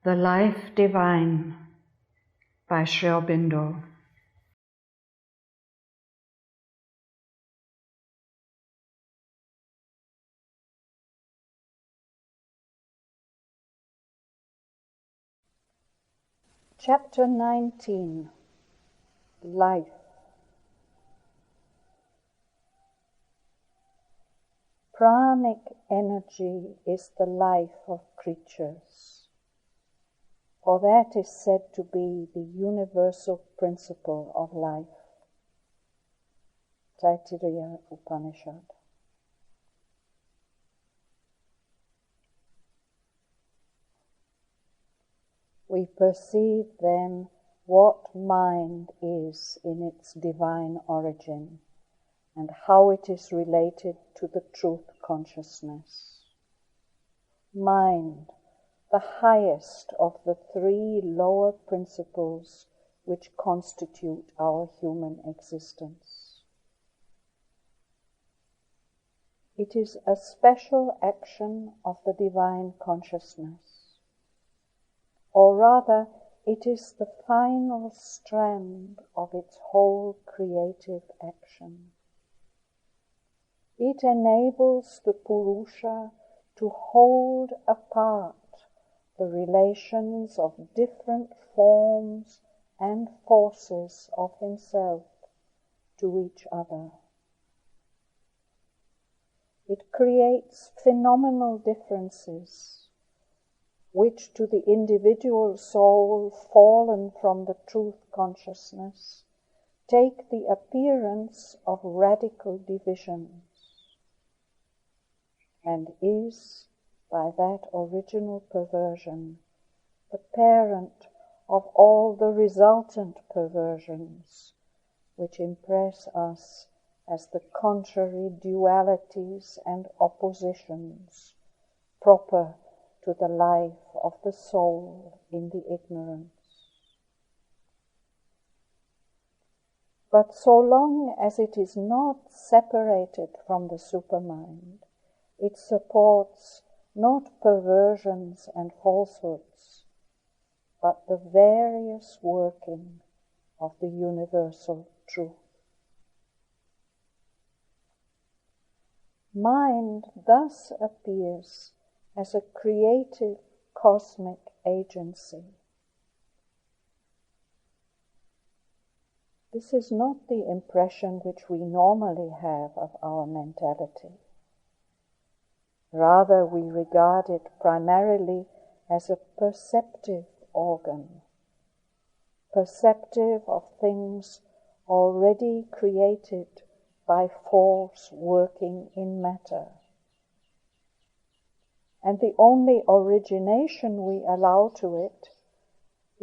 The Life Divine by Sri Aurobindo. Chapter 19. Life. Pranic energy is the life of creatures, for that is said to be the universal principle of life. Taittiriya Upanishad. We perceive then what mind is in its divine origin, and how it is related to the truth consciousness. Mind, the highest of the three lower principles which constitute our human existence. It is a special action of the divine consciousness, or rather, it is the final strand of its whole creative action. It enables the Purusha to hold apart the relations of different forms and forces of himself to each other. It creates phenomenal differences, which to the individual soul fallen from the truth consciousness take the appearance of radical divisions, and is, by that original perversion, the parent of all the resultant perversions, which impress us as the contrary dualities and oppositions proper to the life of the soul in the ignorance. But so long as it is not separated from the supermind, it supports not perversions and falsehoods, but the various working of the universal truth. Mind thus appears as a creative cosmic agency. This is not the impression which we normally have of our mentality. Rather, we regard it primarily as a perceptive organ, perceptive of things already created by force working in matter. And the only origination we allow to it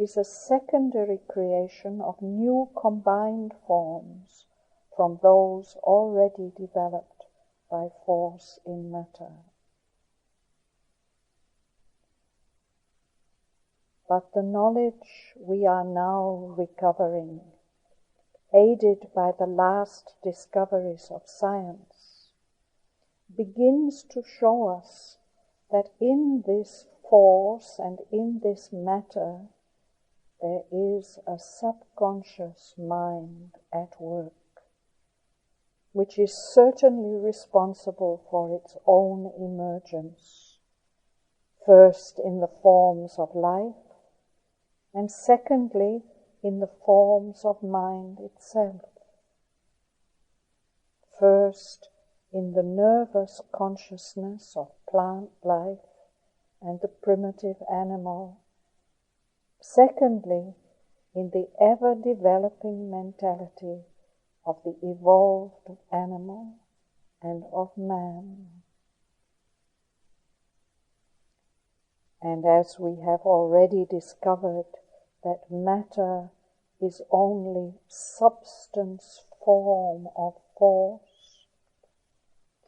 is a secondary creation of new combined forms from those already developed by force in matter. But the knowledge we are now recovering, aided by the last discoveries of science, begins to show us that in this force and in this matter there is a subconscious mind at work, which is certainly responsible for its own emergence, first in the forms of life, and secondly in the forms of mind itself. First, in the nervous consciousness of plant life and the primitive animal. Secondly, in the ever-developing mentality of the evolved animal and of man. And as we have already discovered that matter is only substance form of force,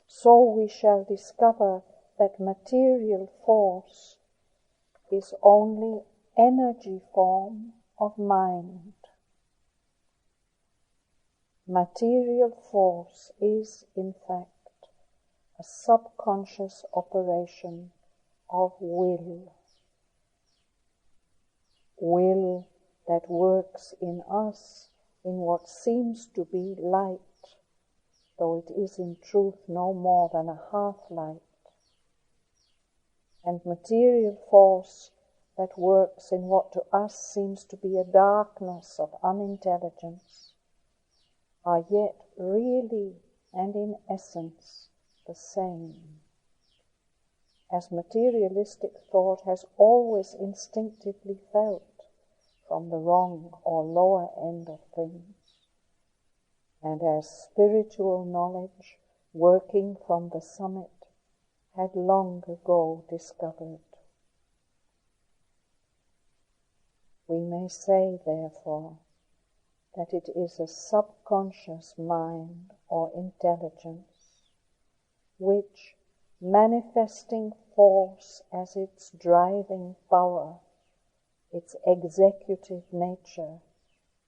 so we shall discover that material force is only energy form of mind. Material force is, in fact, a subconscious operation of will. will that works in us in what seems to be light, though it is in truth no more than a half-light, and material force that works in what to us seems to be a darkness of unintelligence, are yet really and in essence the same. As materialistic thought has always instinctively felt from the wrong or lower end of things, and as spiritual knowledge working from the summit had long ago discovered. We may say, therefore, that it is a subconscious mind or intelligence which, manifesting force as its driving power, its executive nature,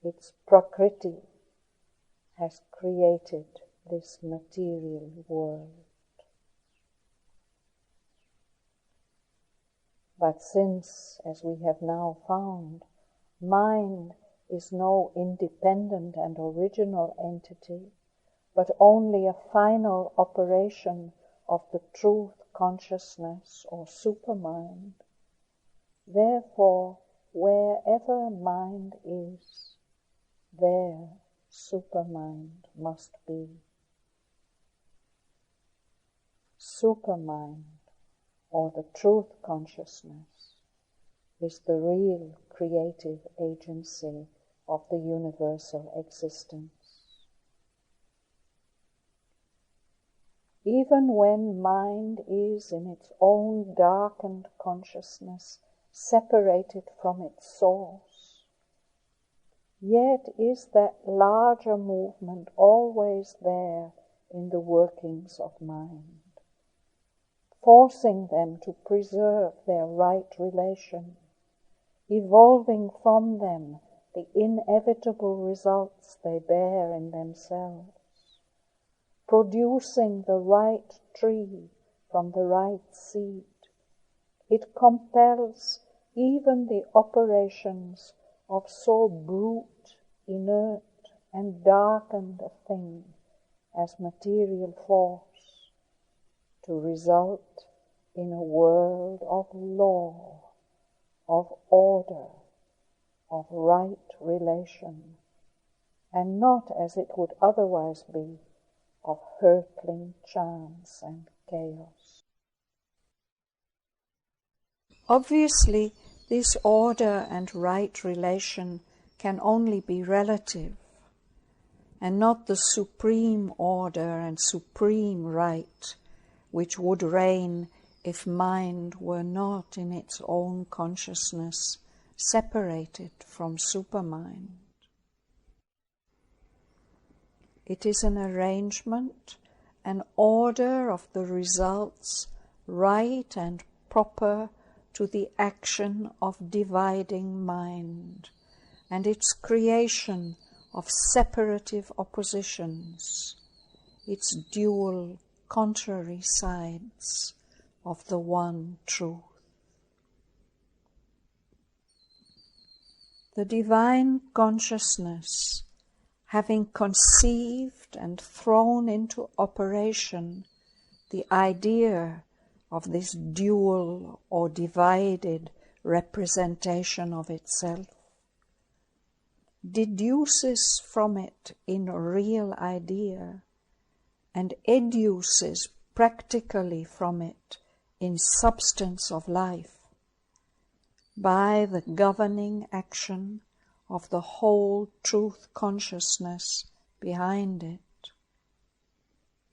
its prakriti, has created this material world. But since, as we have now found, mind is no independent and original entity, but only a final operation of the truth consciousness or supermind, therefore, wherever mind is, there supermind must be. Supermind, or the truth consciousness, is the real creative agency of the universal existence. Even when mind is in its own darkened consciousness separated from its source, yet is that larger movement always there in the workings of mind, forcing them to preserve their right relation, evolving from them the inevitable results they bear in themselves, producing the right tree from the right seed. It compels even the operations of so brute, inert, and darkened a thing as material force to result in a world of law, of order, of right relation, and not as it would otherwise be, of hurtling chance and chaos. Obviously, this order and right relation can only be relative, and not the supreme order and supreme right which would reign if mind were not in its own consciousness separated from supermind. It is an arrangement, an order of the results right and proper to the action of dividing mind, and its creation of separative oppositions, its dual contrary sides of the one truth. The divine consciousness, having conceived and thrown into operation the idea of this dual or divided representation of itself, deduces from it in real idea and educes practically from it in substance of life by the governing action of the whole truth consciousness behind it,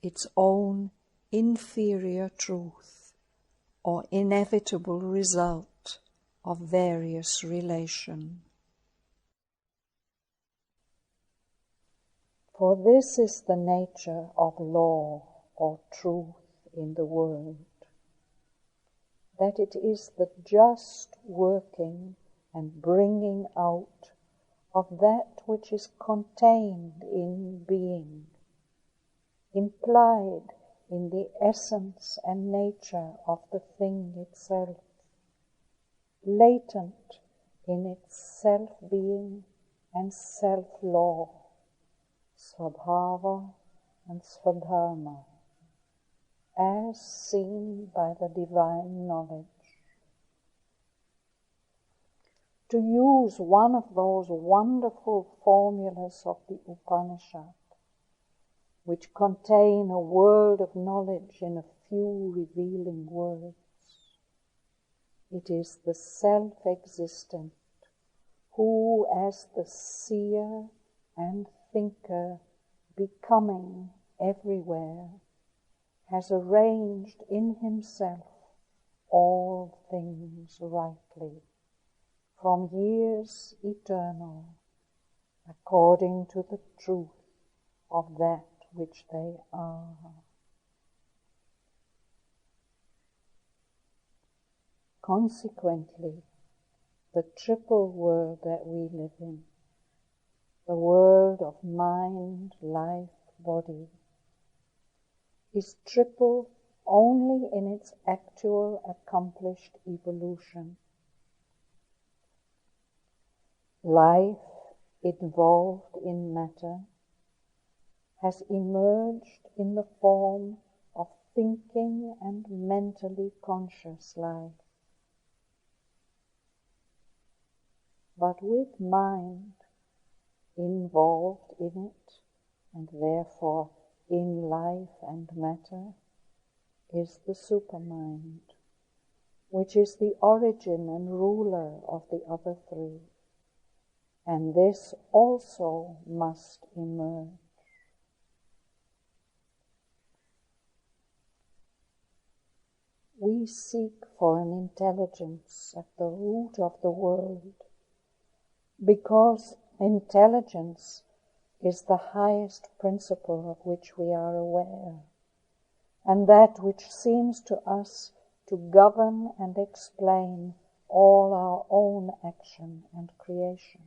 its own inferior truth or inevitable result of various relation. For this is the nature of law or truth in the world, that it is the just working and bringing out of that which is contained in being, implied in the essence and nature of the thing itself, latent in its self-being and self-law, Svabhava and Svadharma, as seen by the divine knowledge. To use one of those wonderful formulas of the Upanishad, which contain a world of knowledge in a few revealing words, it is the self-existent who, as the seer and thinker, becoming everywhere, has arranged in himself all things rightly, from years eternal, according to the truth of that which they are. Consequently, the triple world that we live in, the world of mind, life, body, is triple only in its actual accomplished evolution. Life, involved in matter, has emerged in the form of thinking and mentally conscious life. But with mind involved in it, and therefore in life and matter, is the supermind, which is the origin and ruler of the other three. And this also must emerge. We seek for an intelligence at the root of the world, because intelligence is the highest principle of which we are aware, and that which seems to us to govern and explain all our own action and creation.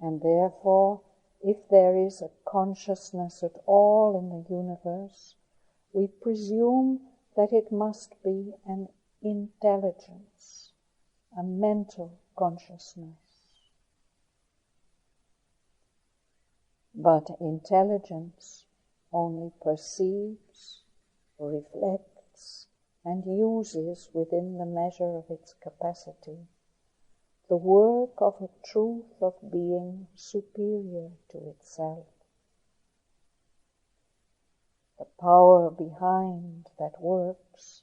And therefore, if there is a consciousness at all in the universe, we presume that it must be an intelligence, a mental consciousness. But intelligence only perceives, reflects, and uses within the measure of its capacity the work of a truth of being superior to itself. The power behind that works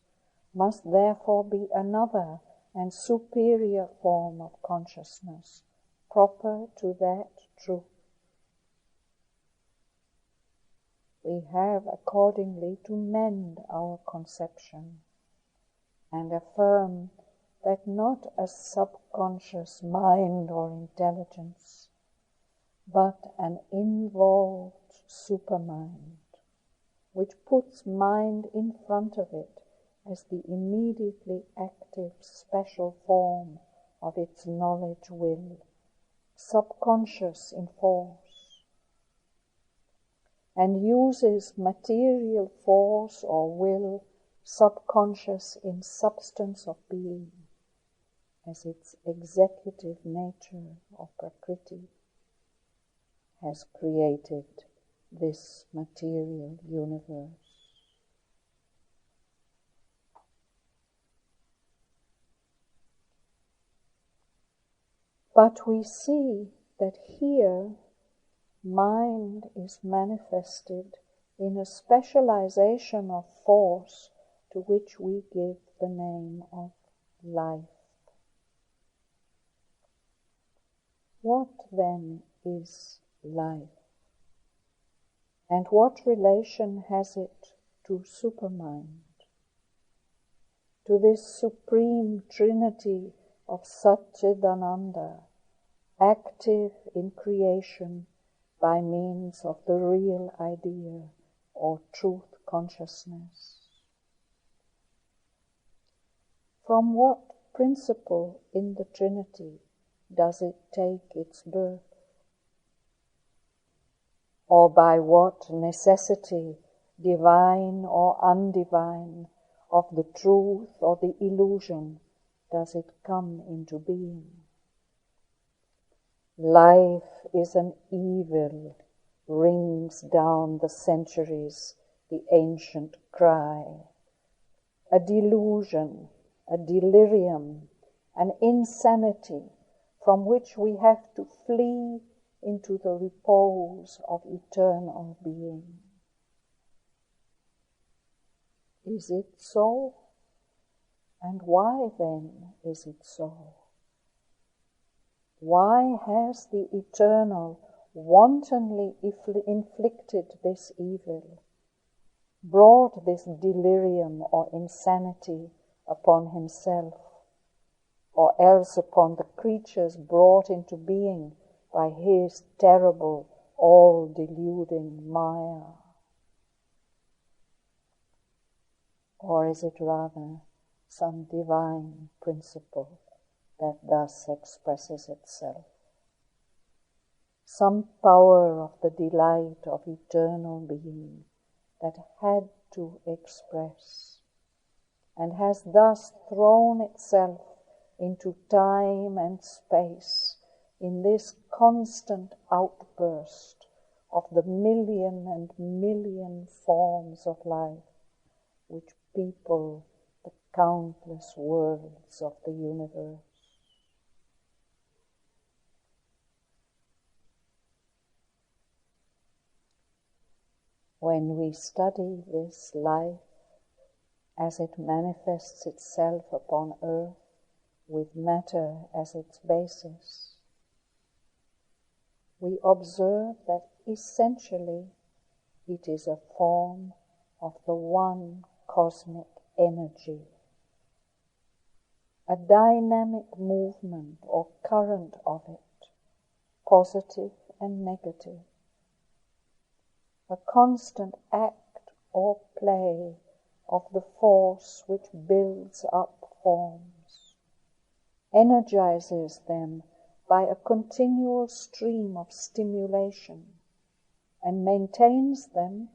must therefore be another and superior form of consciousness, proper to that truth. We have accordingly to mend our conception and affirm that not a subconscious mind or intelligence, but an involved supermind, which puts mind in front of it as the immediately active special form of its knowledge will, subconscious in force, and uses material force or will, subconscious in substance of being, as its executive nature or prakriti, has created this material universe. But we see that here mind is manifested in a specialization of force to which we give the name of life. What then is life? And what relation has it to supermind? To this supreme trinity of Satchidananda, active in creation by means of the real idea or truth consciousness. From what principle in the Trinity does it take its birth? Or by what necessity, divine or undivine, of the truth or the illusion, does it come into being. Life is an evil, rings down the centuries the ancient cry. A delusion, a delirium, an insanity from which we have to flee into the repose of eternal being. Is it so? And why then is it so? Why has the Eternal wantonly inflicted this evil, brought this delirium or insanity upon himself, or else upon the creatures brought into being by his terrible, all-deluding Maya? Or is it rather some divine principle that thus expresses itself? Some power of the delight of eternal being that had to express, and has thus thrown itself into time and space in this constant outburst of the million and million forms of life which people the countless worlds of the universe. When we study this life as it manifests itself upon earth with matter as its basis, we observe that essentially it is a form of the one cosmic energy, a dynamic movement or current of it, positive and negative, a constant act or play of the force which builds up forms, energizes them by a continual stream of stimulation, and maintains them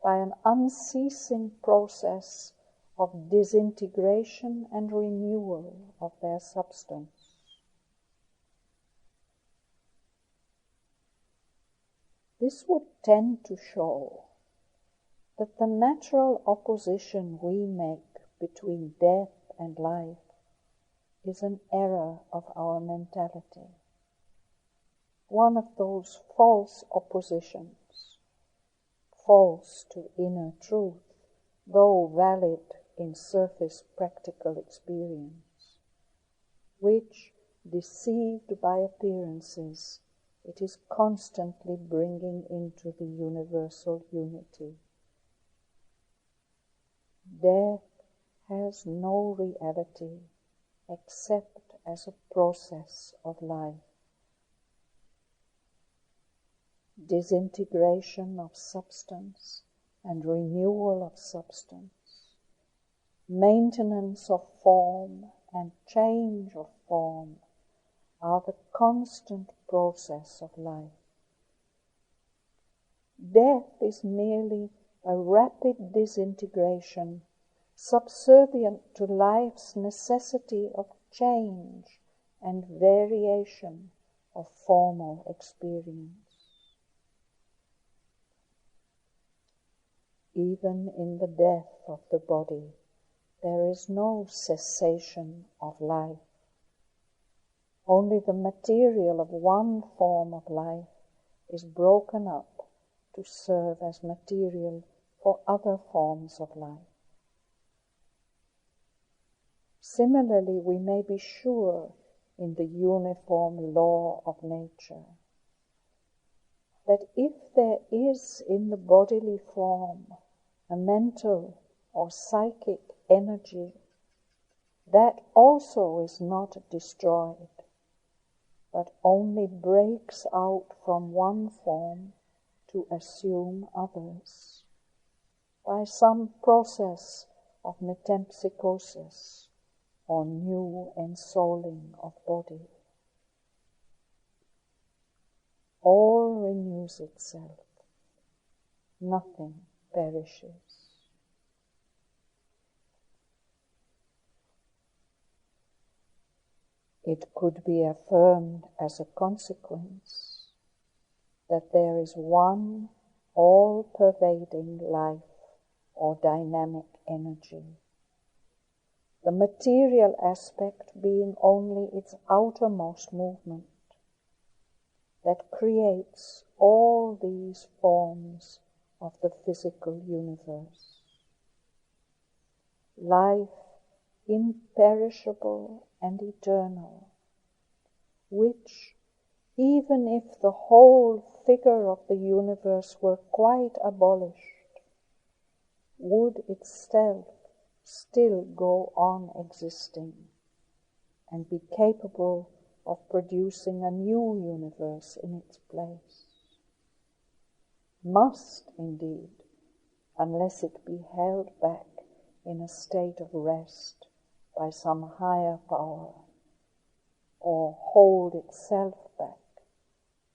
by an unceasing process of disintegration and renewal of their substance. This would tend to show that the natural opposition we make between death and life is an error of our mentality, one of those false oppositions, false to inner truth, though valid in surface practical experience, which, deceived by appearances, it is constantly bringing into the universal unity. Death has no reality except as a process of life. Disintegration of substance and renewal of substance, maintenance of form and change of form are the constant process of life. Death is merely a rapid disintegration, subservient to life's necessity of change and variation of formal experience. Even in the death of the body, there is no cessation of life. Only the material of one form of life is broken up to serve as material for other forms of life. Similarly, we may be sure in the uniform law of nature that if there is in the bodily form a mental or psychic energy, that also is not destroyed, but only breaks out from one form to assume others by some process of metempsychosis or new ensouling of body. All renews itself, nothing perishes. It could be affirmed as a consequence that there is one all-pervading life or dynamic energy, the material aspect being only its outermost movement, that creates all these forms of the physical universe. Life imperishable and eternal, which, even if the whole figure of the universe were quite abolished, would itself still go on existing and be capable of producing a new universe in its place. Must, indeed, unless it be held back in a state of rest by some higher power, or hold itself back,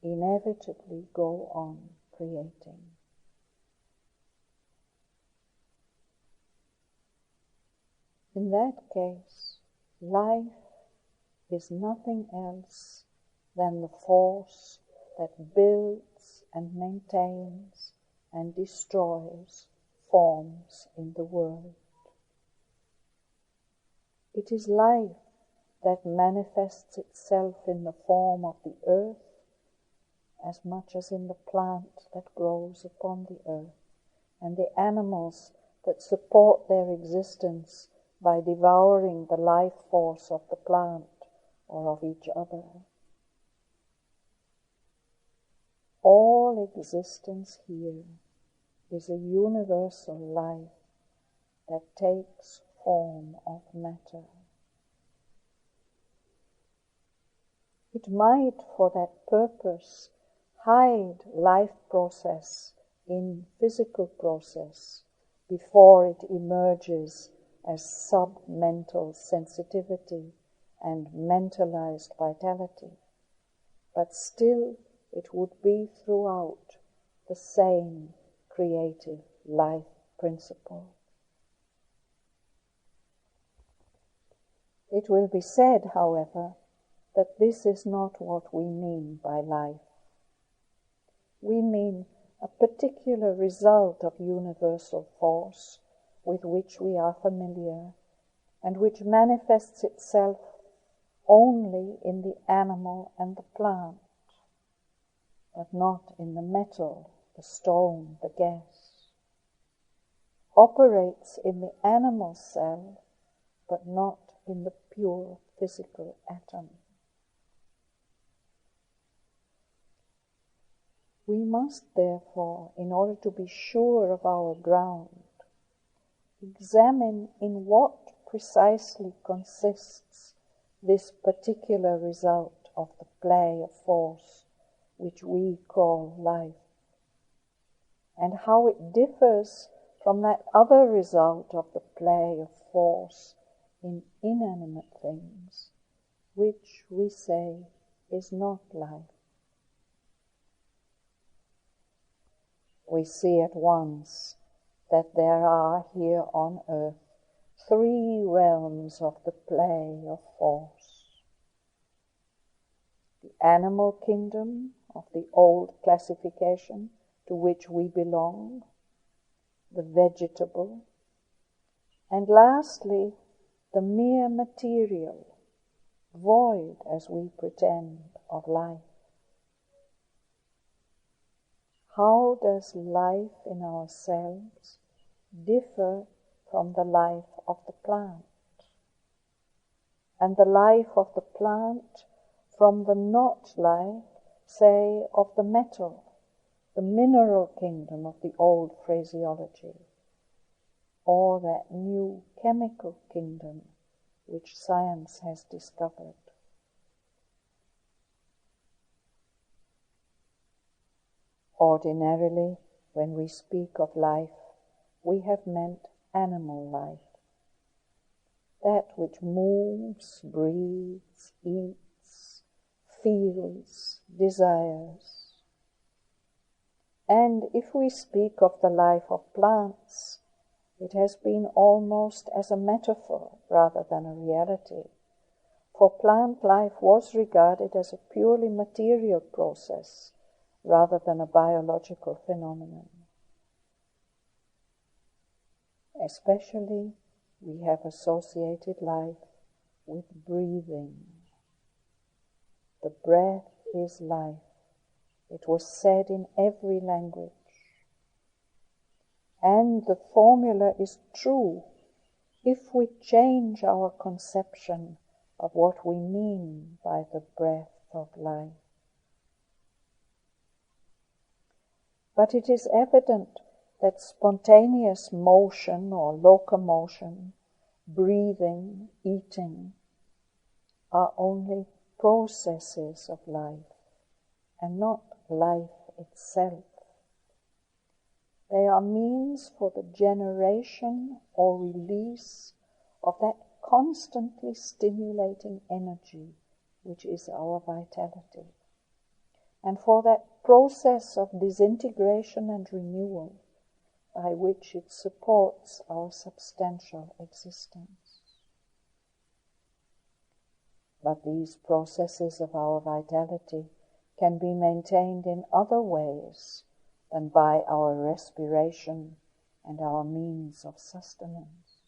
inevitably go on creating. In that case, life is nothing else than the force that builds and maintains and destroys forms in the world. It is life that manifests itself in the form of the earth as much as in the plant that grows upon the earth, and the animals that support their existence by devouring the life force of the plant or of each other. All existence here is a universal life that takes form of matter. It might, for that purpose, hide life process in physical process before it emerges as sub-mental sensitivity and mentalized vitality, but still it would be throughout the same creative life principle. It will be said, however, that this is not what we mean by life. We mean a particular result of universal force with which we are familiar, and which manifests itself only in the animal and the plant, but not in the metal, the stone, the gas. Operates in the animal cell, but not in the pure physical atom. We must therefore, in order to be sure of our ground, examine in what precisely consists this particular result of the play of force which we call life, and how it differs from that other result of the play of force in inanimate things, which we say is not life. We see at once that there are here on earth three realms of the play of force. The animal kingdom of the old classification to which we belong, the vegetable, and lastly, the mere material, void, as we pretend, of life. How does life in ourselves differ from the life of the plant, and the life of the plant from the not life, say, of the metal, the mineral kingdom of the old phraseology, or that new chemical kingdom which science has discovered? Ordinarily, when we speak of life, we have meant animal life, that which moves, breathes, eats, feels, desires. And if we speak of the life of plants, it has been almost as a metaphor rather than a reality, for plant life was regarded as a purely material process rather than a biological phenomenon. Especially, we have associated life with breathing. The breath is life. It was said in every language. And the formula is true if we change our conception of what we mean by the breath of life. But it is evident that spontaneous motion or locomotion, breathing, eating, are only processes of life and not life itself. They are means for the generation or release of that constantly stimulating energy which is our vitality, and for that process of disintegration and renewal by which it supports our substantial existence. But these processes of our vitality can be maintained in other ways than by our respiration and our means of sustenance.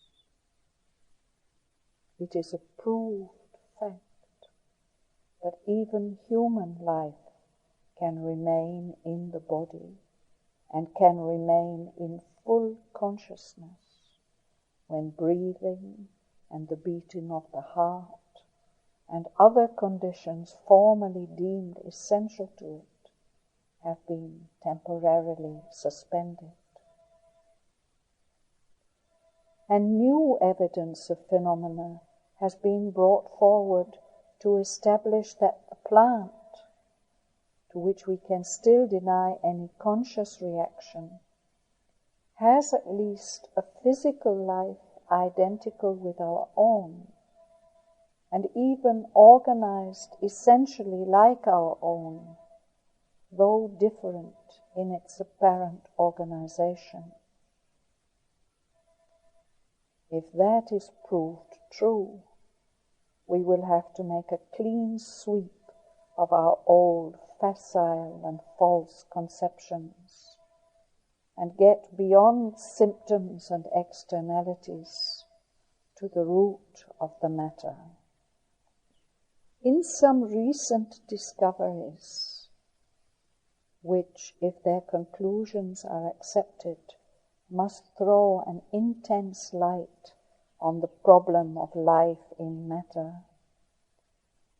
It is a proved fact that even human life can remain in the body and can remain in full consciousness when breathing and the beating of the heart and other conditions formerly deemed essential to it have been temporarily suspended. And new evidence of phenomena has been brought forward to establish that the plant, to which we can still deny any conscious reaction, has at least a physical life identical with our own, and even organized essentially like our own, though different in its apparent organization. If that is proved true, we will have to make a clean sweep of our old, facile and false conceptions, and get beyond symptoms and externalities to the root of the matter. In some recent discoveries, which, if their conclusions are accepted, must throw an intense light on the problem of life in matter,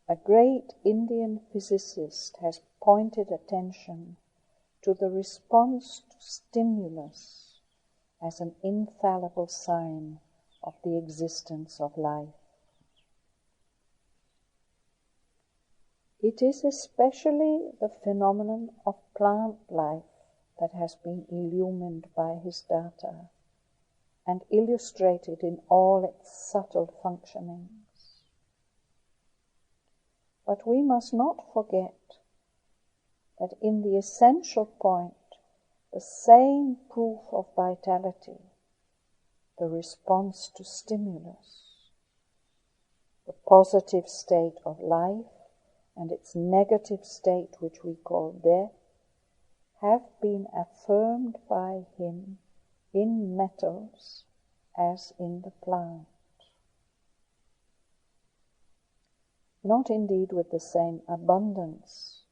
a great Indian physicist has pointed attention to the response to stimulus as an infallible sign of the existence of life. It is especially the phenomenon of plant life that has been illumined by his data and illustrated in all its subtle functionings. But we must not forget that in the essential point, the same proof of vitality, the response to stimulus, the positive state of life and its negative state, which we call death, have been affirmed by him in metals as in the plant. Not indeed with the same abundance,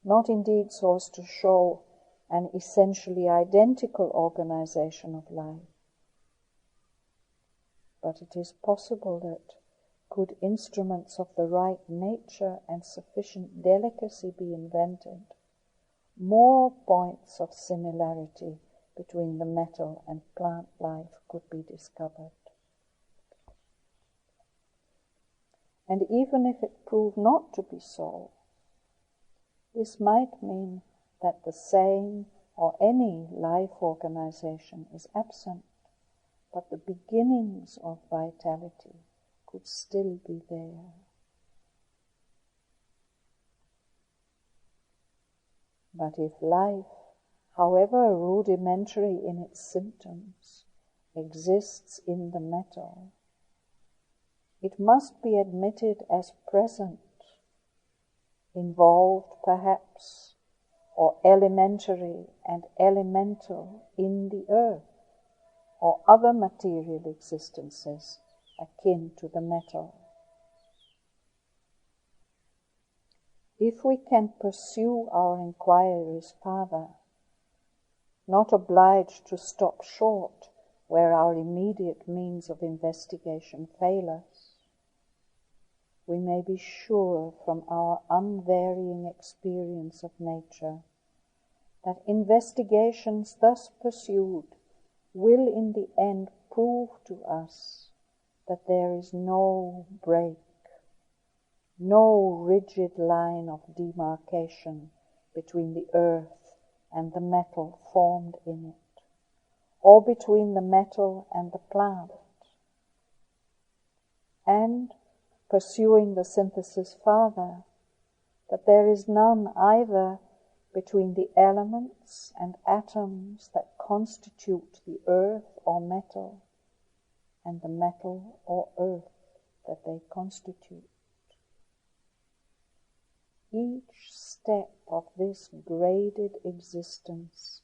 not indeed so as to show an essentially identical organization of life, but it is possible that, could instruments of the right nature and sufficient delicacy be invented, more points of similarity between the metal and plant life could be discovered. And even if it prove not to be so, this might mean that the same or any life organization is absent, but the beginnings of vitality could still be there. But if life, however rudimentary in its symptoms, exists in the metal, It must be admitted as present, involved perhaps, or elementary and elemental in the earth, or other material existences akin to the metal. If we can pursue our inquiries farther, not obliged to stop short where our immediate means of investigation fail us, we may be sure from our unvarying experience of nature that investigations thus pursued will in the end prove to us that there is no break, no rigid line of demarcation between the earth and the metal formed in it, or between the metal and the plant. And, pursuing the synthesis farther, that there is none either between the elements and atoms that constitute the earth or metal and the metal or earth that they constitute. Each step of this graded existence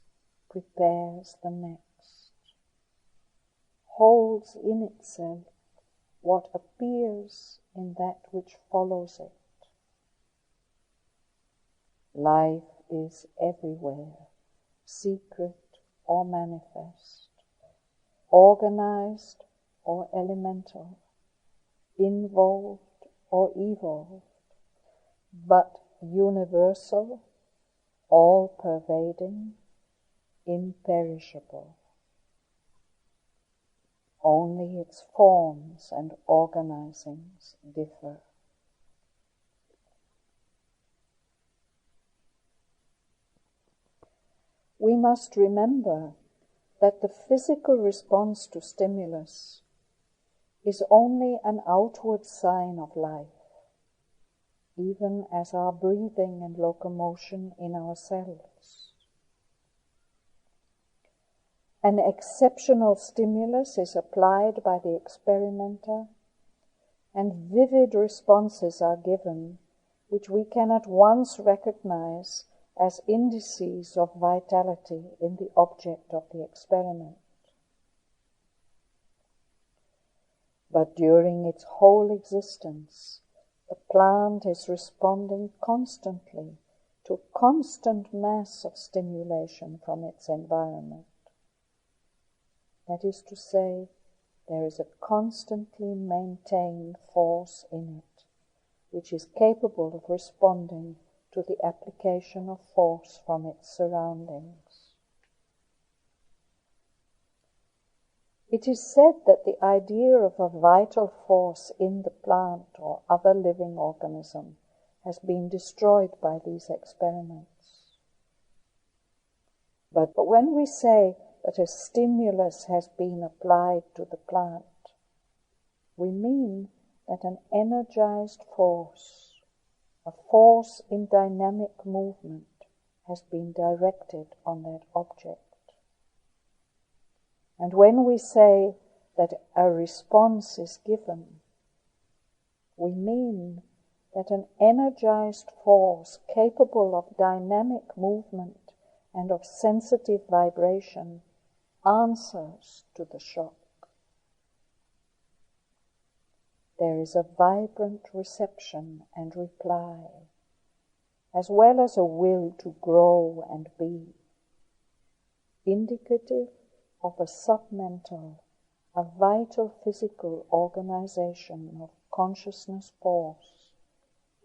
prepares the next, holds in itself what appears in that which follows it. Life is everywhere, secret or manifest, organized or elemental, involved or evolved, but universal, all-pervading, imperishable. Only its forms and organizings differ. We must remember that the physical response to stimulus is only an outward sign of life, even as our breathing and locomotion in our cells. An exceptional stimulus is applied by the experimenter, and vivid responses are given, which we can at once recognize as indices of vitality in the object of the experiment. But during its whole existence, the plant is responding constantly to a constant mass of stimulation from its environment. That is to say, there is a constantly maintained force in it, which is capable of responding to the application of force from its surroundings. It is said that the idea of a vital force in the plant or other living organism has been destroyed by these experiments. But when we say that a stimulus has been applied to the plant, we mean that an energized force, a force in dynamic movement, has been directed on that object. And when we say that a response is given, we mean that an energized force capable of dynamic movement and of sensitive vibration answers to the shock. There is a vibrant reception and reply, as well as a will to grow and be, indicative of a submental, a vital physical organization of consciousness force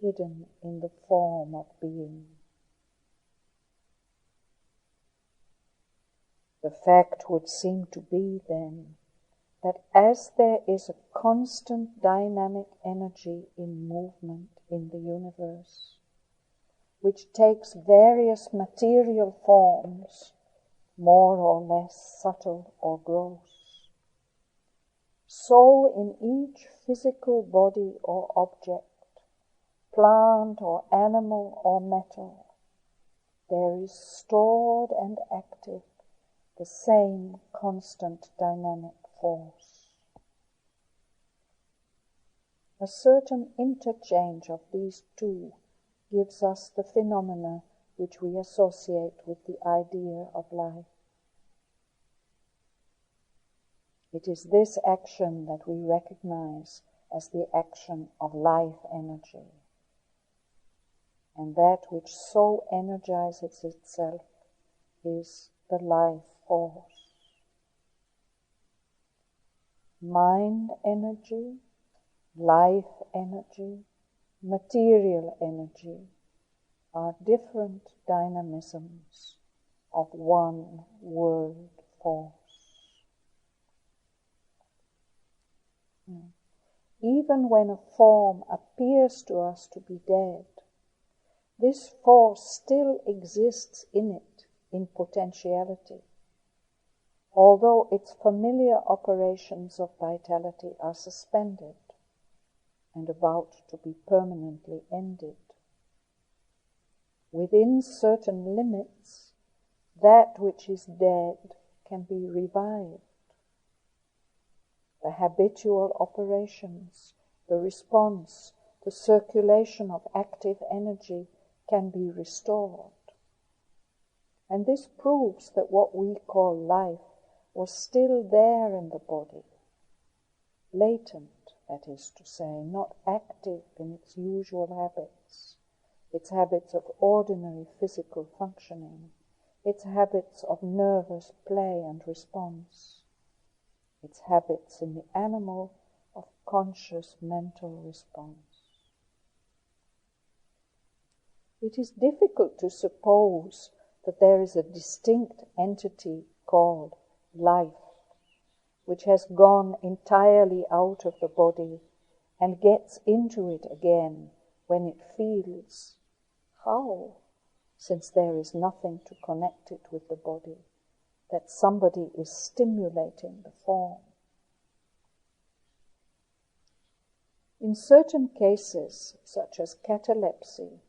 hidden in the form of being. The fact would seem to be, then, that as there is a constant dynamic energy in movement in the universe, which takes various material forms, more or less subtle or gross, so in each physical body or object, plant or animal or metal, there is stored and active the same constant dynamic force. A certain interchange of these two gives us the phenomena which we associate with the idea of life. It is this action that we recognize as the action of life energy, and that which so energizes itself is the life force. Mind energy, life energy, material energy are different dynamisms of one world force. Even when a form appears to us to be dead, this force still exists in it, in potentiality, although its familiar operations of vitality are suspended and about to be permanently ended. Within certain limits, that which is dead can be revived. The habitual operations, the response, the circulation of active energy can be restored. And this proves that what we call life was still there in the body, latent, that is to say, not active in its usual habits of ordinary physical functioning, its habits of nervous play and response, its habits in the animal of conscious mental response. It is difficult to suppose that there is a distinct entity called life, which has gone entirely out of the body and gets into it again when it feels. How? Since there is nothing to connect it with the body, that somebody is stimulating the form. In certain cases, such as catalepsy,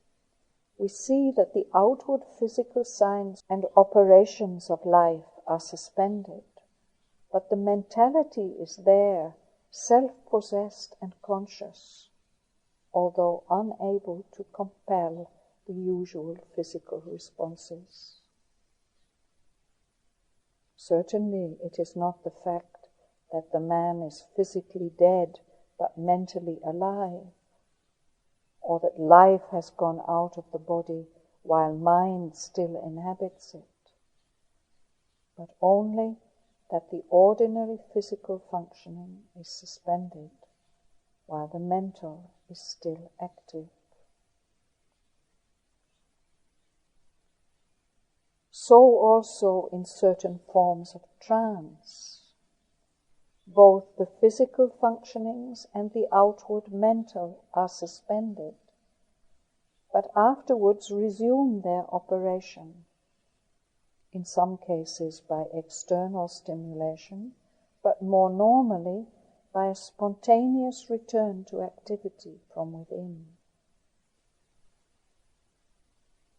we see that the outward physical signs and operations of life are suspended, but the mentality is there, self-possessed and conscious, although unable to compel the usual physical responses. Certainly it is not the fact that the man is physically dead but mentally alive, or that life has gone out of the body while mind still inhabits it, but only that the ordinary physical functioning is suspended while the mental is still active. So also in certain forms of trance, both the physical functionings and the outward mental are suspended, but afterwards resume their operation, in some cases by external stimulation, but more normally by a spontaneous return to activity from within.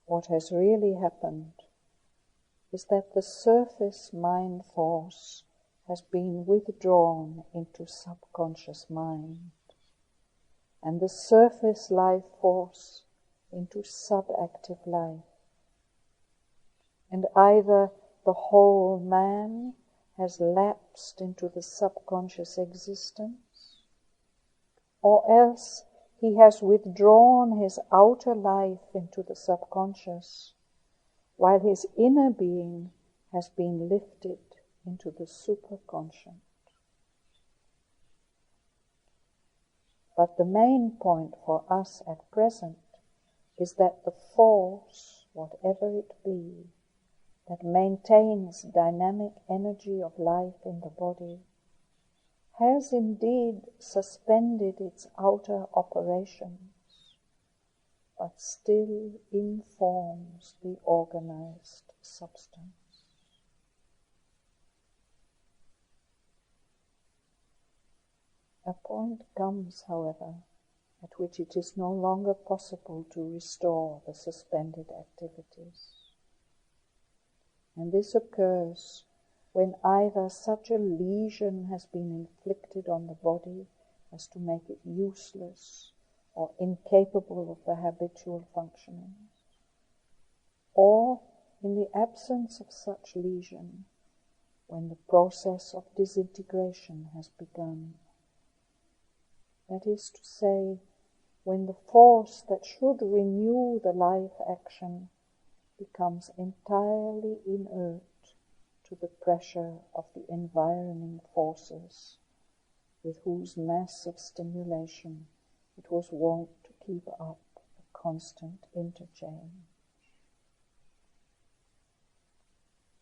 What has really happened is that the surface mind force has been withdrawn into subconscious mind, and the surface life force into subactive life. And either the whole man has lapsed into the subconscious existence, or else he has withdrawn his outer life into the subconscious, while his inner being has been lifted into the superconscient. But the main point for us at present is that the force, whatever it be, that maintains dynamic energy of life in the body, has indeed suspended its outer operations, but still informs the organized substance. A point comes, however, at which it is no longer possible to restore the suspended activities. And this occurs when either such a lesion has been inflicted on the body as to make it useless or incapable of the habitual functioning, or in the absence of such lesion, when the process of disintegration has begun. That is to say, when the force that should renew the life action becomes entirely inert to the pressure of the environing forces with whose massive stimulation it was wont to keep up a constant interchange.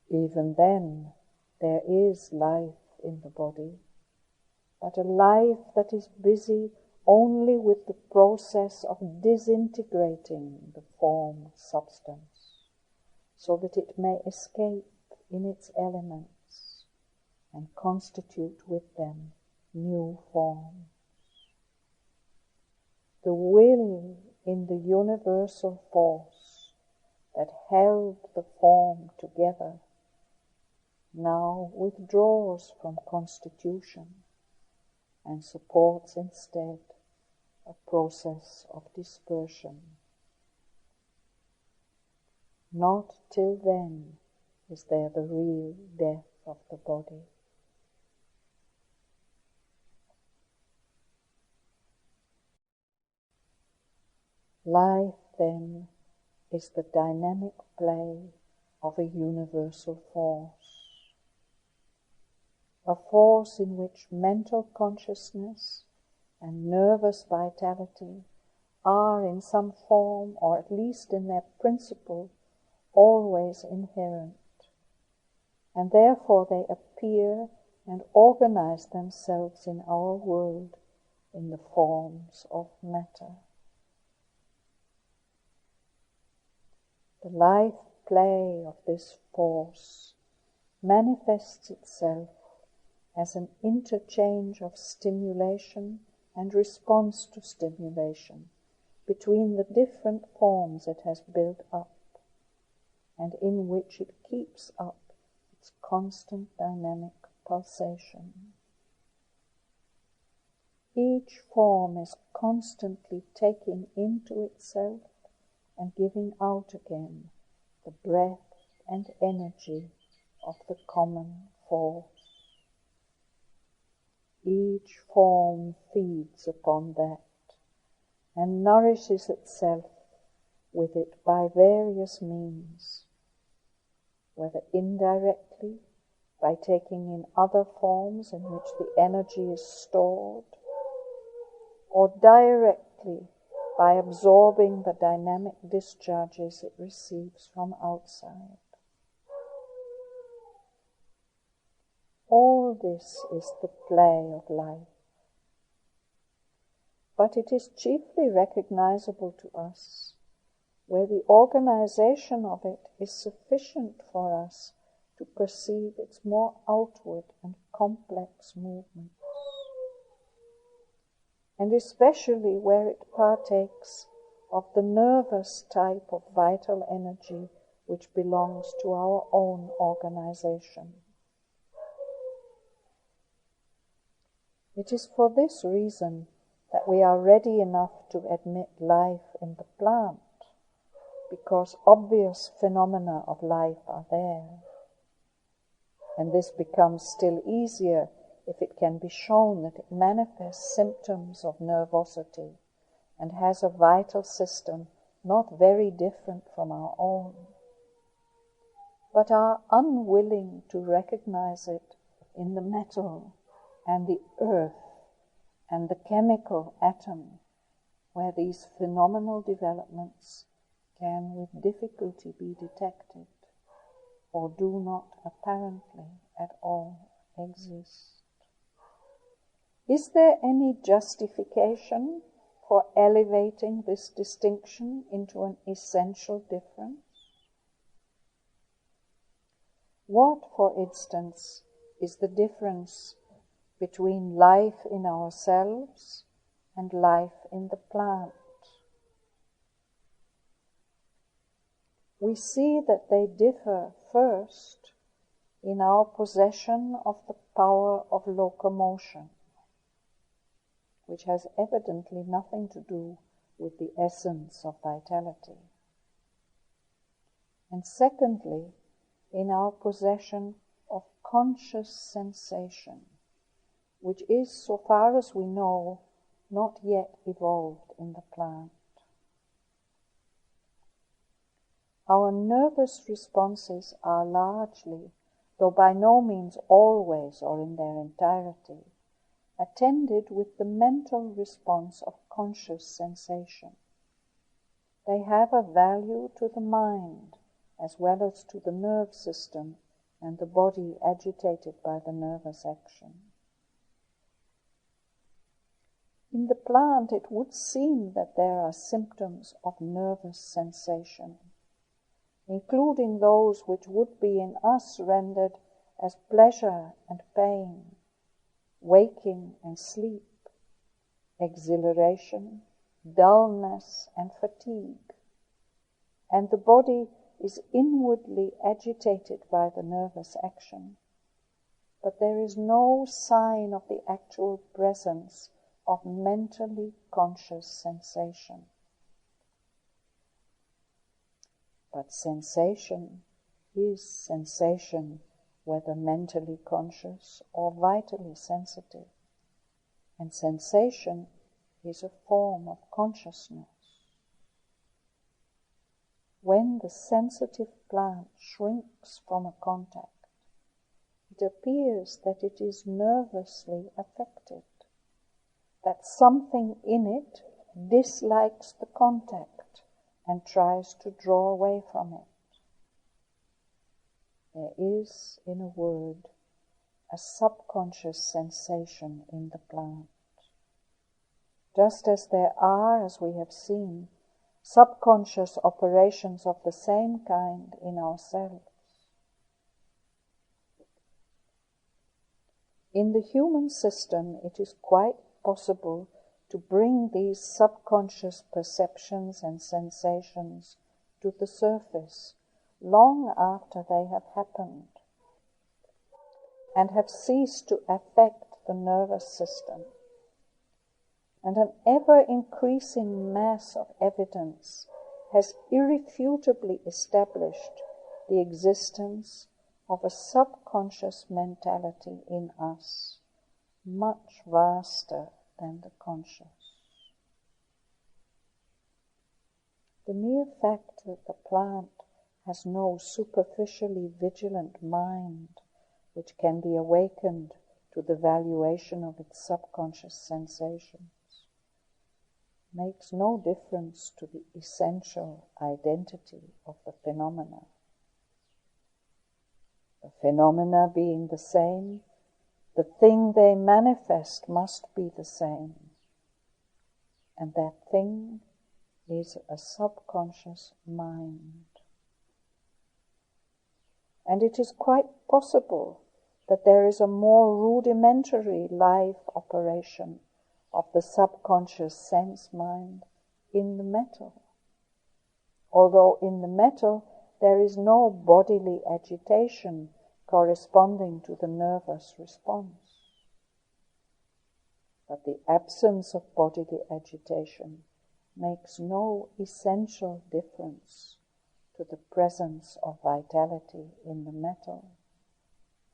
Even then, there is life in the body, but a life that is busy only with the process of disintegrating the formed substance, so that it may escape in its elements and constitute with them new forms. The will in the universal force that held the form together now withdraws from constitution and supports instead a process of dispersion. Not till then is there the real death of the body. Life, then, is the dynamic play of a universal force, a force in which mental consciousness and nervous vitality are in some form, or at least in their principle, always inherent, and therefore they appear and organize themselves in our world in the forms of matter. The life play of this force manifests itself as an interchange of stimulation and response to stimulation between the different forms it has built up, and in which it keeps up its constant dynamic pulsation. Each form is constantly taking into itself and giving out again the breath and energy of the common force. Each form feeds upon that and nourishes itself with it by various means, whether indirectly by taking in other forms in which the energy is stored, or directly by absorbing the dynamic discharges it receives from outside. All this is the play of life, but it is chiefly recognizable to us where the organization of it is sufficient for us to perceive its more outward and complex movements, and especially where it partakes of the nervous type of vital energy which belongs to our own organization. It is for this reason that we are ready enough to admit life in the plant, because obvious phenomena of life are there. And this becomes still easier if it can be shown that it manifests symptoms of nervosity and has a vital system not very different from our own, but are unwilling to recognize it in the metal and the earth and the chemical atom, where these phenomenal developments can with difficulty be detected, or do not apparently at all exist. Is there any justification for elevating this distinction into an essential difference? What, for instance, is the difference between life in ourselves and life in the plant? We see that they differ first in our possession of the power of locomotion, which has evidently nothing to do with the essence of vitality. And secondly, in our possession of conscious sensation, which is, so far as we know, not yet evolved in the plant. Our nervous responses are largely, though by no means always or in their entirety, attended with the mental response of conscious sensation. They have a value to the mind as well as to the nerve system and the body agitated by the nervous action. In the plant, it would seem that there are symptoms of nervous sensation, including those which would be in us rendered as pleasure and pain, waking and sleep, exhilaration, dullness and fatigue, and the body is inwardly agitated by the nervous action, but there is no sign of the actual presence of mentally conscious sensation. But sensation is sensation, whether mentally conscious or vitally sensitive, and sensation is a form of consciousness. When the sensitive plant shrinks from a contact, it appears that it is nervously affected, that something in it dislikes the contact and tries to draw away from it. There is, in a word, a subconscious sensation in the plant, just as there are, as we have seen, subconscious operations of the same kind in ourselves. In the human system, it is quite possible to bring these subconscious perceptions and sensations to the surface long after they have happened and have ceased to affect the nervous system. And an ever-increasing mass of evidence has irrefutably established the existence of a subconscious mentality in us, much vaster than the conscious. The mere fact that the plant has no superficially vigilant mind which can be awakened to the valuation of its subconscious sensations makes no difference to the essential identity of the phenomena. The phenomena being the same, the thing they manifest must be the same, and that thing is a subconscious mind. And it is quite possible that there is a more rudimentary life operation of the subconscious sense mind in the metal, although in the metal there is no bodily agitation corresponding to the nervous response. But the absence of bodily agitation makes no essential difference to the presence of vitality in the metal,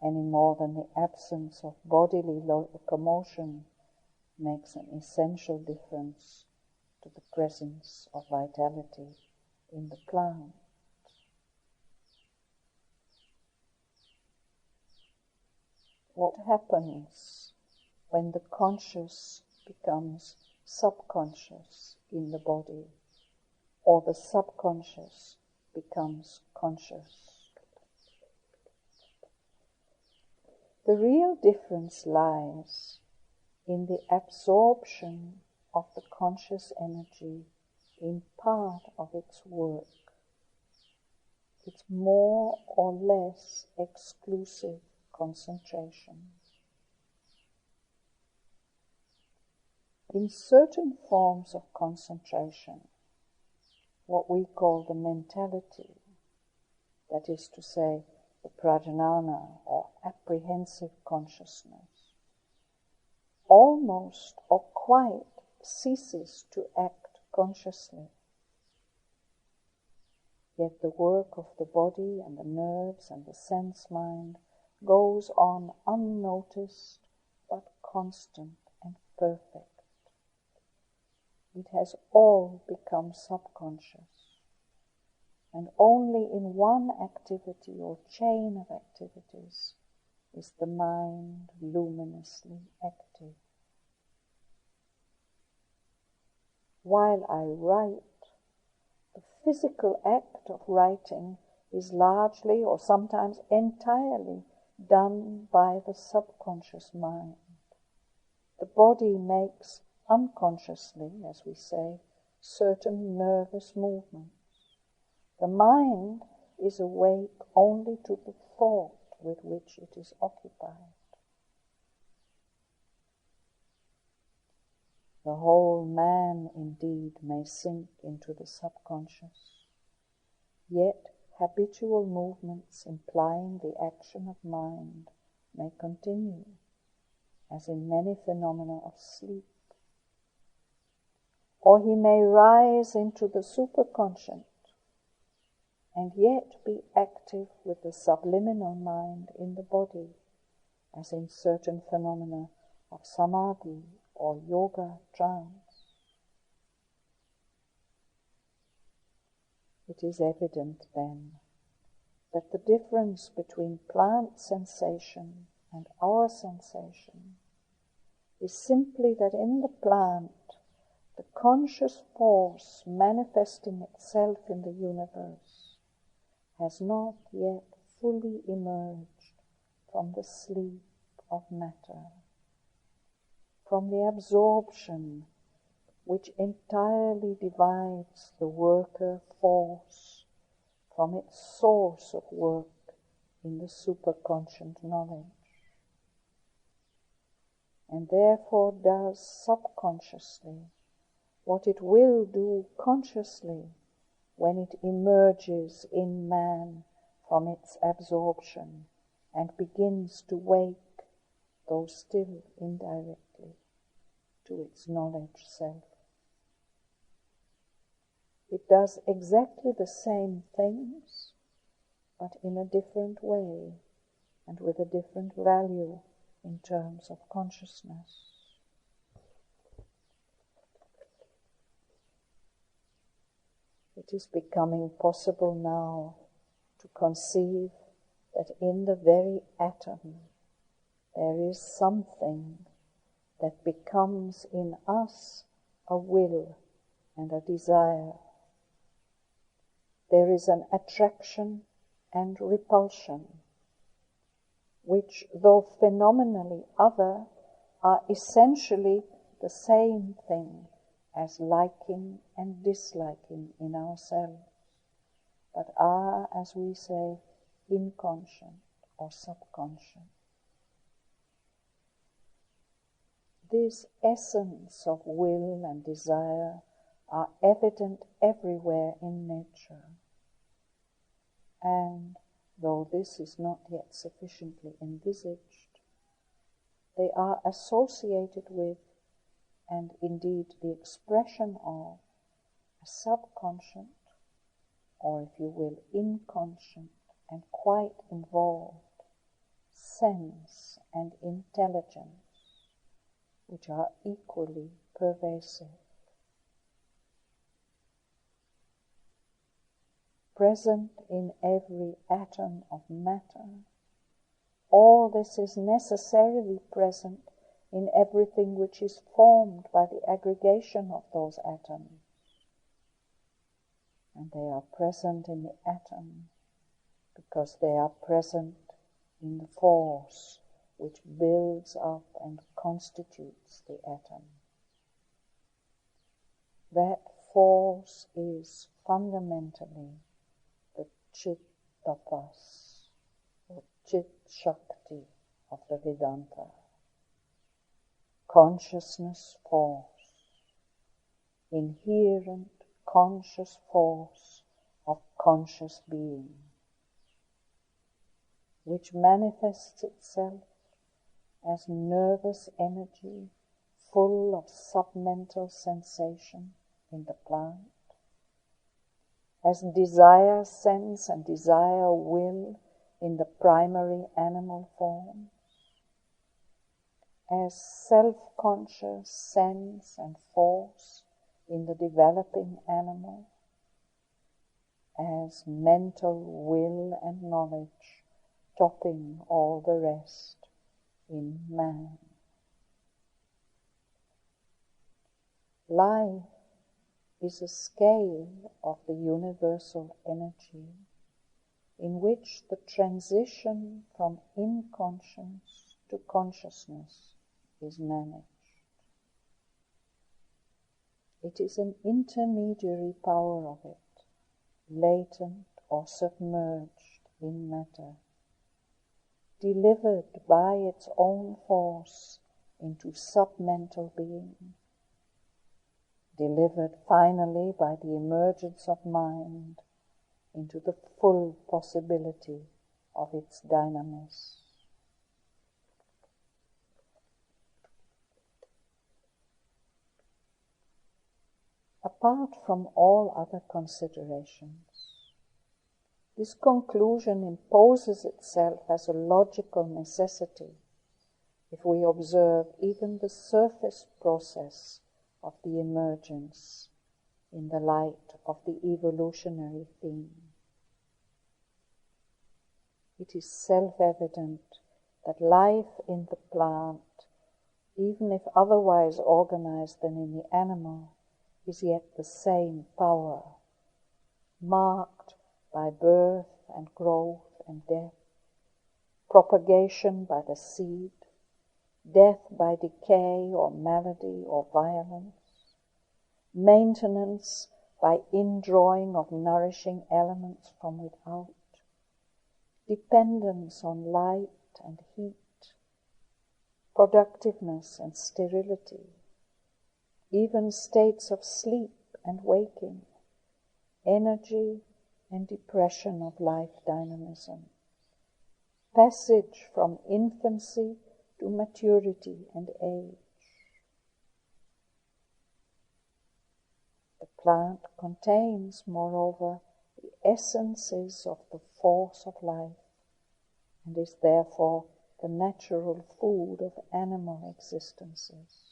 any more than the absence of bodily locomotion makes an essential difference to the presence of vitality in the plant. What happens when the conscious becomes subconscious in the body, or the subconscious becomes conscious? The real difference lies in the absorption of the conscious energy in part of its work, its more or less exclusive concentration. In certain forms of concentration, what we call the mentality, that is to say, the prajnana or apprehensive consciousness, almost or quite ceases to act consciously. Yet the work of the body and the nerves and the sense mind goes on unnoticed but constant and perfect. It has all become subconscious, and only in one activity or chain of activities is the mind luminously active. While I write, the physical act of writing is largely or sometimes entirely done by the subconscious mind. The body makes unconsciously, as we say, certain nervous movements. The mind is awake only to the thought with which it is occupied. The whole man indeed may sink into the subconscious, yet habitual movements implying the action of mind may continue, as in many phenomena of sleep. Or he may rise into the superconscious and yet be active with the subliminal mind in the body, as in certain phenomena of samadhi or yoga trance. It is evident then that the difference between plant sensation and our sensation is simply that in the plant, the conscious force manifesting itself in the universe has not yet fully emerged from the sleep of matter, from the absorption which entirely divides the worker force from its source of work in the superconscious knowledge, and therefore does subconsciously what it will do consciously when it emerges in man from its absorption and begins to wake, though still indirectly, to its knowledge self. It does exactly the same things, but in a different way and with a different value in terms of consciousness. It is becoming possible now to conceive that in the very atom there is something that becomes in us a will and a desire. There is an attraction and repulsion, which, though phenomenally other, are essentially the same thing as liking and disliking in ourselves, but are, as we say, inconscient or subconscious. This essence of will and desire are evident everywhere in nature, and though this is not yet sufficiently envisaged, they are associated with, and indeed the expression of, a subconscious, or if you will, inconscient and quite involved sense and intelligence, which are equally pervasive. Present in every atom of matter, all this is necessarily present in everything which is formed by the aggregation of those atoms. And they are present in the atom because they are present in the force which builds up and constitutes the atom. That force is fundamentally the Chit Tapas, or Chit Shakti of the Vedanta. Consciousness force, inherent conscious force of conscious being, which manifests itself as nervous energy full of submental sensation in the plant, as desire sense and desire will in the primary animal form, as self-conscious sense and force in the developing animal, as mental will and knowledge topping all the rest in man. Life is a scale of the universal energy in which the transition from inconscience to consciousness is managed. It is an intermediary power of it, latent or submerged in matter, delivered by its own force into submental being, delivered finally by the emergence of mind into the full possibility of its dynamism. Apart from all other considerations, this conclusion imposes itself as a logical necessity if we observe even the surface process of the emergence in the light of the evolutionary theme. It is self-evident that life in the plant, even if otherwise organized than in the animal, is yet the same power, marked by birth and growth and death, propagation by the seed, death by decay or malady or violence, maintenance by indrawing of nourishing elements from without, dependence on light and heat, productiveness and sterility, even states of sleep and waking, energy and depression of life dynamism, passage from infancy to maturity and age. The plant contains, moreover, the essences of the force of life, and is therefore the natural food of animal existences.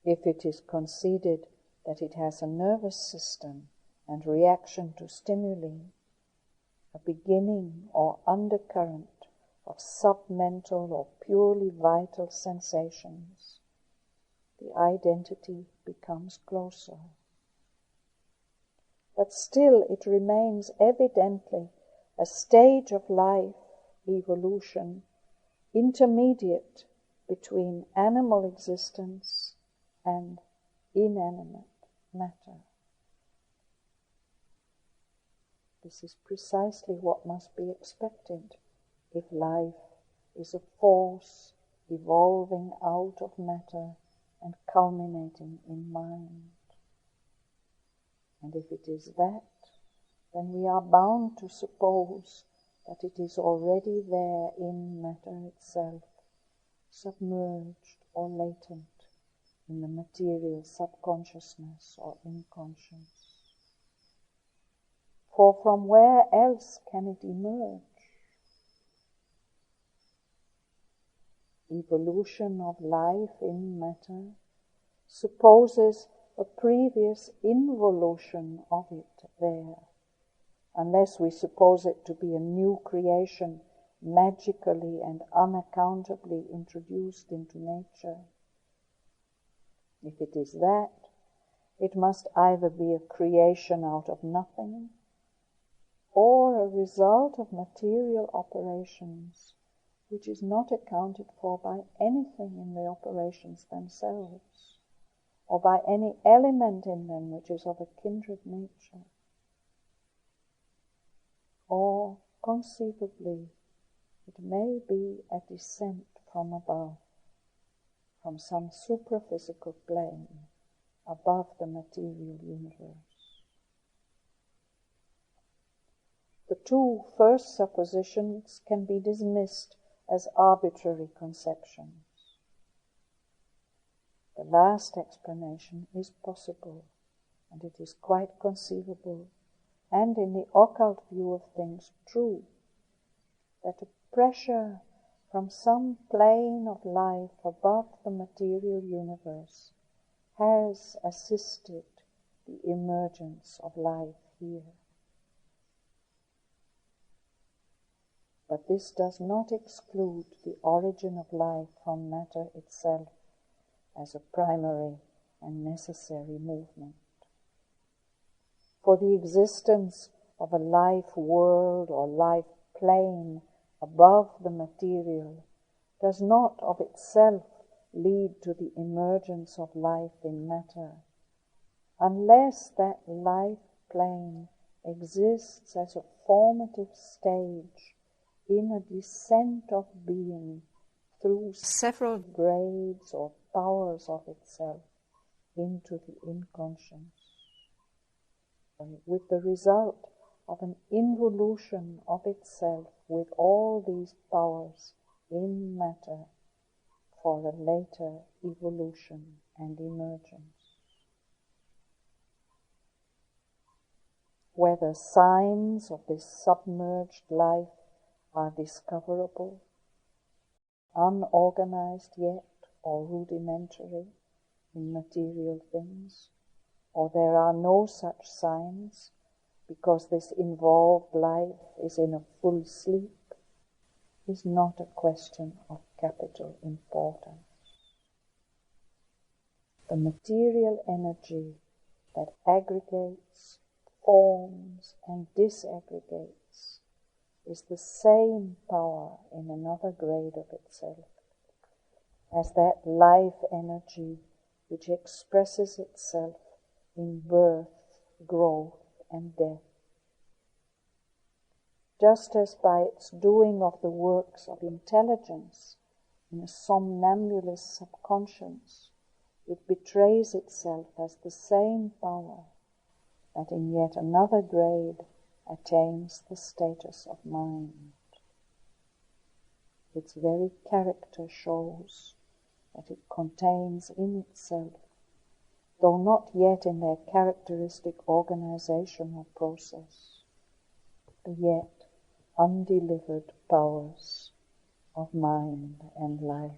If it is conceded that it has a nervous system and reaction to stimuli, a beginning or undercurrent of submental or purely vital sensations, the identity becomes closer. But still it remains evidently a stage of life, evolution, intermediate between animal existence and inanimate matter. This is precisely what must be expected if life is a force evolving out of matter and culminating in mind. And if it is that, then we are bound to suppose that it is already there in matter itself, submerged or latent in the material subconsciousness or inconscience. For from where else can it emerge? Evolution of life in matter supposes a previous involution of it there, unless we suppose it to be a new creation magically and unaccountably introduced into nature. If it is that, it must either be a creation out of nothing, or a result of material operations which is not accounted for by anything in the operations themselves, or by any element in them which is of a kindred nature. Or, conceivably, it may be a descent from above, from some supraphysical plane above the material universe. The two first suppositions can be dismissed as arbitrary conceptions. The last explanation is possible, and it is quite conceivable, and in the occult view of things true, that a pressure from some plane of life above the material universe has assisted the emergence of life here. But this does not exclude the origin of life from matter itself as a primary and necessary movement. For the existence of a life world or life plane above the material does not of itself lead to the emergence of life in matter, unless that life plane exists as a formative stage in a descent of being through several grades or powers of itself into the inconscious, with the result of an involution of itself with all these powers in matter for a later evolution and emergence. Whether signs of this submerged life are discoverable, unorganized yet, or rudimentary in material things, or there are no such signs because this involved life is in a full sleep, is not a question of capital importance. The material energy that aggregates, forms, and disaggregates is the same power in another grade of itself as that life energy which expresses itself in birth, growth, and death. Just as by its doing of the works of intelligence in a somnambulist subconscious, it betrays itself as the same power that in yet another grade attains the status of mind. Its very character shows that it contains in itself, though not yet in their characteristic organization or process, the yet undelivered powers of mind and life.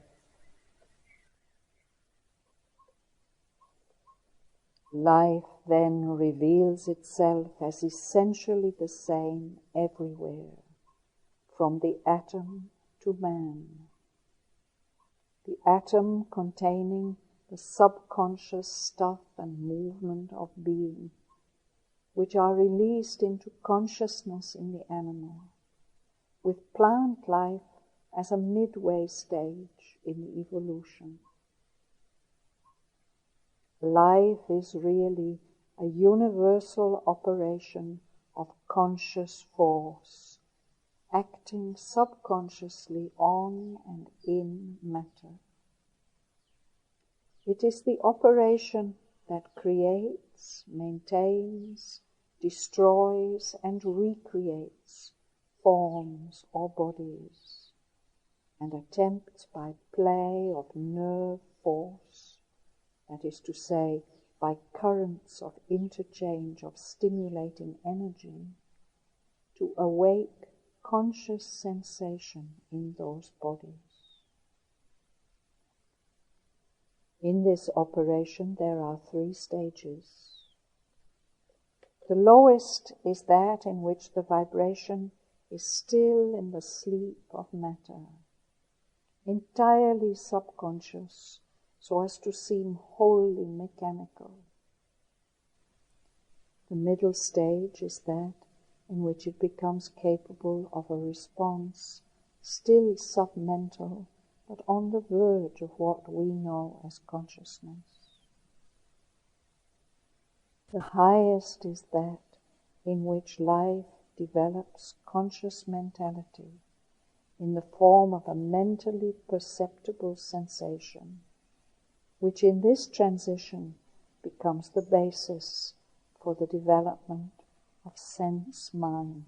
Life then reveals itself as essentially the same everywhere, from the atom to man. The atom containing the subconscious stuff and movement of being, which are released into consciousness in the animal, with plant life as a midway stage in the evolution. Life is really a universal operation of conscious force, acting subconsciously on and in matter. It is the operation that creates, maintains, destroys, and recreates forms or bodies, and attempts by play of nerve force, that is to say, by currents of interchange of stimulating energy, to awake conscious sensation in those bodies. In this operation there are 3 stages. The lowest is that in which the vibration is still in the sleep of matter, entirely subconscious, so as to seem wholly mechanical. The middle stage is that in which it becomes capable of a response, still submental, but on the verge of what we know as consciousness. The highest is that in which life develops conscious mentality in the form of a mentally perceptible sensation, which in this transition becomes the basis for the development of sense, mind,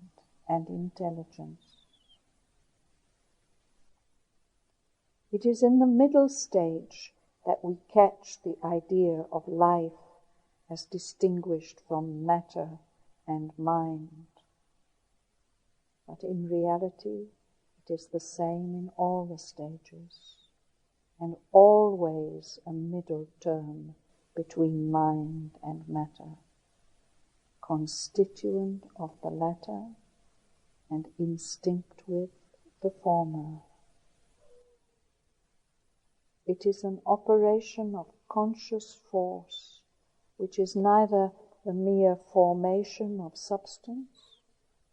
and intelligence. It is in the middle stage that we catch the idea of life as distinguished from matter and mind. But in reality, it is the same in all the stages, and always a middle term between mind and matter, constituent of the latter and instinct with the former. It is an operation of conscious force, which is neither the mere formation of substance,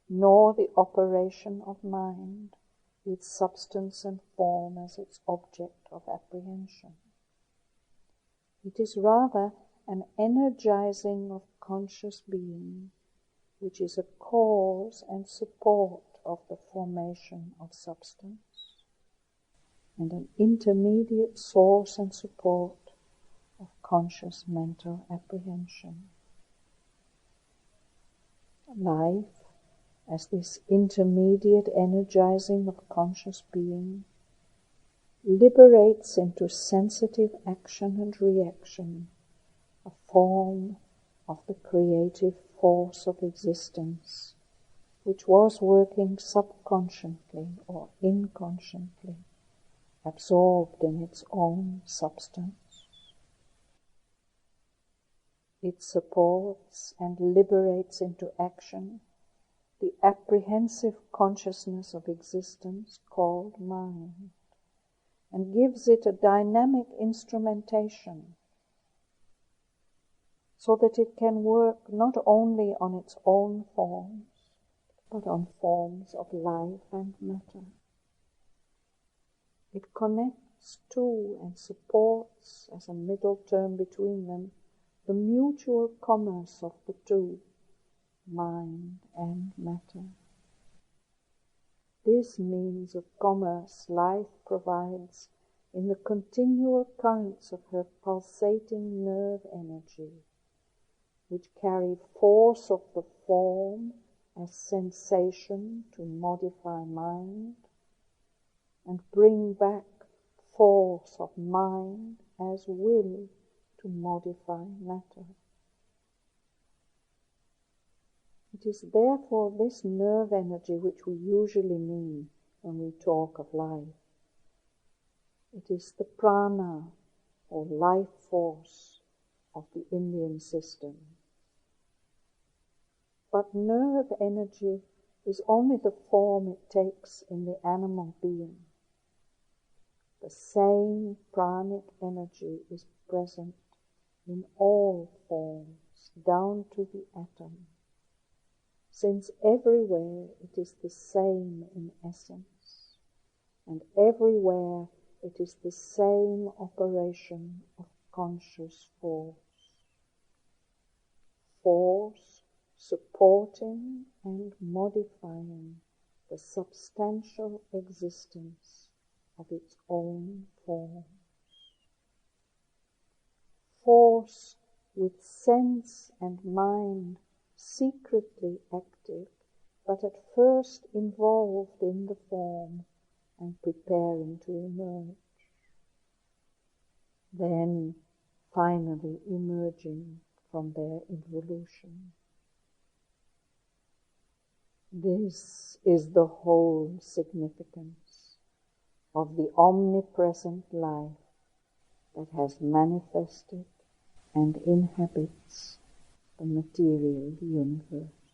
nor the operation of mind, with substance and form as its object of apprehension. It is rather an energizing of conscious being, which is a cause and support of the formation of substance, and an intermediate source and support of conscious mental apprehension. Life, as this intermediate energizing of conscious being, liberates into sensitive action and reaction a form of the creative force of existence, which was working subconsciously or inconsciously, absorbed in its own substance. It supports and liberates into action the apprehensive consciousness of existence called mind, and gives it a dynamic instrumentation so that it can work not only on its own forms, but on forms of life and matter. It connects to and supports, as a middle term between them, the mutual commerce of the two, mind and matter. This means of commerce life provides in the continual currents of her pulsating nerve energy, which carry force of the form as sensation to modify mind, and bring back force of mind as will to modify matter. It is therefore this nerve energy which we usually mean when we talk of life. It is the prana, or life force, of the Indian system. But nerve energy is only the form it takes in the animal being. The same pranic energy is present in all forms, down to the atom, since everywhere it is the same in essence, and everywhere it is the same operation of conscious force. Force supporting and modifying the substantial existence of its own form. Force with sense and mind secretly active, but at first involved in the form and preparing to emerge, then finally emerging from their evolution. This is the whole significance of the omnipresent life that has manifested and inhabits the material universe.